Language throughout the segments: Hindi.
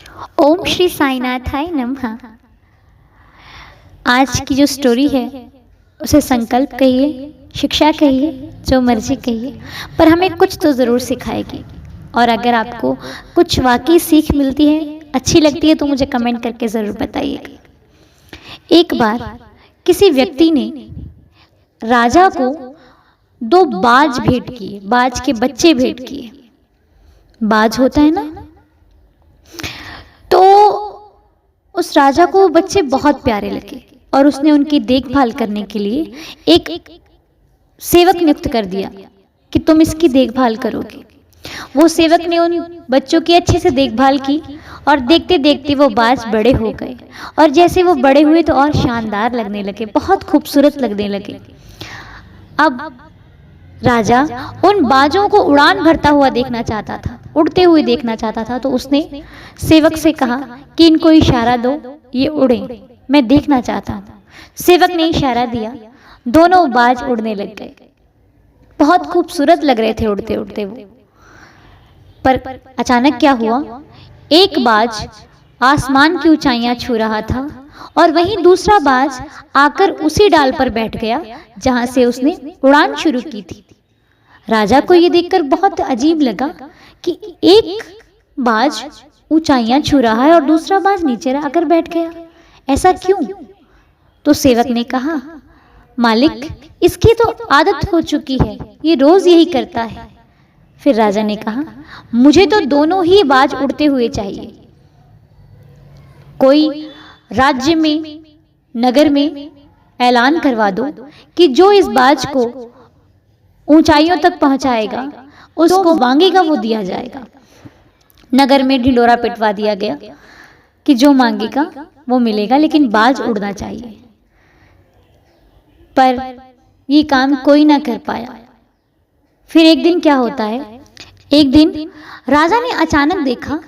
ओम श्री साईनाथाय नमः। आज की जो स्टोरी है उसे संकल्प कहिए, शिक्षा कहिए, जो मर्जी कहिए, पर हमें कुछ तो ज़रूर सिखाएगी। और अगर आपको कुछ वाकई सीख मिलती है, अच्छी लगती है, तो मुझे कमेंट करके ज़रूर बताइएगा। एक बार किसी व्यक्ति ने राजा को दो बाज भेंट किए, बाज के बच्चे भेंट किए। बाज होता है ना, तो उस राजा को वो बच्चे बहुत प्यारे लगे और उसने उनकी देखभाल करने के लिए एक सेवक नियुक्त कर दिया कि तुम इसकी देखभाल करोगे। वो सेवक ने उन बच्चों की अच्छे से देखभाल की और देखते देखते वो बाज बड़े हो गए। और जैसे वो बड़े हुए तो और शानदार लगने लगे, बहुत खूबसूरत लगने लगे। अब राजा उन बाजों को उड़ान भरता हुआ देखना चाहता था, उड़ते हुए देखना चाहता था। तो उसने सेवक से कहा कि इनको इशारा दो, ये उड़े, मैं देखना चाहता हूँ। सेवक ने इशारा दिया, दोनों बाज उड़ने लग गए। बहुत खूबसूरत लग रहे थे उड़ते उड़ते वो। पर अचानक क्या हुआ, एक बाज आसमान की ऊंचाइयां छू रहा था और वहीं दूसरा बाज आकर उसी डाल पर बैठ गया जहां से उसने उड़ान शुरू की थी। राजा को यह देखकर बहुत अजीब लगा कि एक बाज ऊंचाइयां छू रहा है और दूसरा बाज नीचे आकर बैठ गया, ऐसा क्यों? तो सेवक ने कहा, मालिक, इसकी तो आदत हो चुकी है, ये रोज यही करता है। फिर राजा ने कहा, मुझे तो दोनों ही बाज उड़ते हुए चाहिए। कोई राज्य में, नगर में ऐलान करवा दो कि जो इस बाज को ऊंचाइयों तक पहुंचाएगा उसको मांगेगा वो दिया जाएगा। नगर में ढिंडोरा पिटवा दिया गया कि जो मांगेगा वो मिलेगा, लेकिन बाज उड़ना चाहिए। पर ये काम कोई ना कर पाया। फिर एक दिन क्या होता है, एक दिन राजा ने अचानक देखा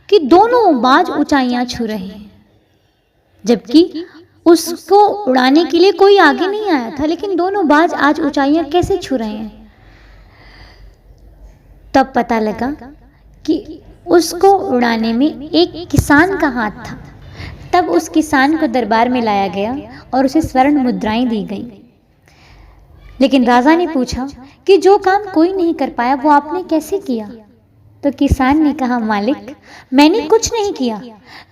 कि दोनों बाज ऊंचाइयां छू रहे हैं, जबकि उसको उड़ाने के लिए कोई आगे नहीं आया था, लेकिन दोनों बाज आज ऊंचाइयां कैसे छू रहे हैं। तब पता लगा कि उसको उड़ाने में एक किसान का हाथ था। तब उस किसान को दरबार में लाया गया और उसे स्वर्ण मुद्राएं दी गई। लेकिन राजा ने पूछा कि जो काम कोई नहीं कर पाया वो आपने कैसे किया? तो किसान ने कहा, मालिक, मैंने कुछ नहीं किया,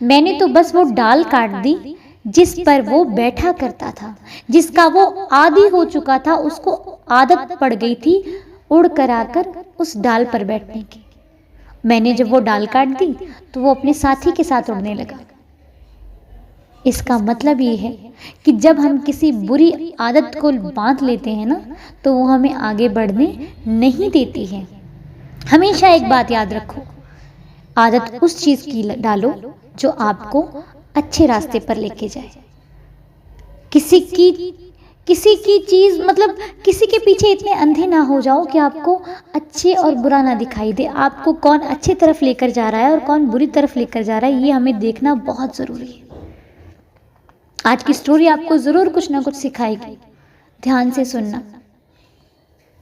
मैंने तो बस वो डाल काट दी जिस पर वो बैठा करता था, जिसका वो आदी हो चुका था, उसको आदत पड़ गई थी उड़ कर आकर उस डाल पर बैठने की। मैंने जब वो डाल काट दी तो वो अपने साथी के साथ उड़ने लगा। इसका मतलब ये है कि जब हम किसी बुरी आदत को बांध लेते हैं ना, तो वो हमें आगे बढ़ने नहीं देती है। हमेशा एक बात याद रखो, आदत उस चीज की डालो जो आपको अच्छे रास्ते पर लेके जाए। किसी की चीज, मतलब किसी के पीछे इतने अंधे ना हो जाओ कि आपको अच्छे और बुरा ना दिखाई दे। आपको कौन अच्छी तरफ लेकर जा रहा है और कौन बुरी तरफ लेकर जा रहा है, ये हमें देखना बहुत जरूरी है। आज की स्टोरी आपको जरूर कुछ ना कुछ सिखाएगी, ध्यान से सुनना।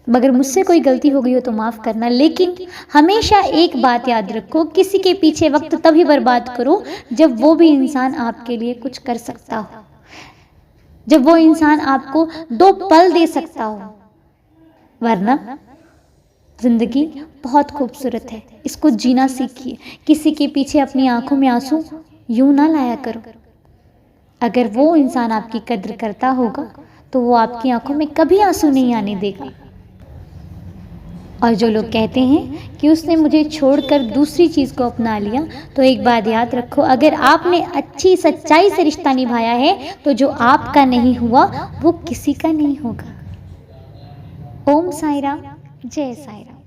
मगर मुझसे कोई गलती हो गई हो तो माफ करना, लेकिन हमेशा एक बात याद रखो, किसी के पीछे वक्त तभी बर्बाद करो जब वो भी इंसान आपके लिए कुछ कर सकता हो, जब वो इंसान आपको दो पल दे सकता हो। वरना जिंदगी बहुत खूबसूरत है, इसको जीना सीखिए। किसी के पीछे अपनी आंखों में आंसू यूं ना लाया करो। अगर वो इंसान आपकी कद्र करता होगा तो वो आपकी आंखों में कभी आंसू नहीं आने देगा। और जो लोग कहते हैं कि उसने मुझे छोड़कर दूसरी चीज़ को अपना लिया, तो एक बात याद रखो, अगर आपने अच्छी सच्चाई से रिश्ता निभाया है तो जो आपका नहीं हुआ वो किसी का नहीं होगा। ओम साईं राम, जय साईं राम।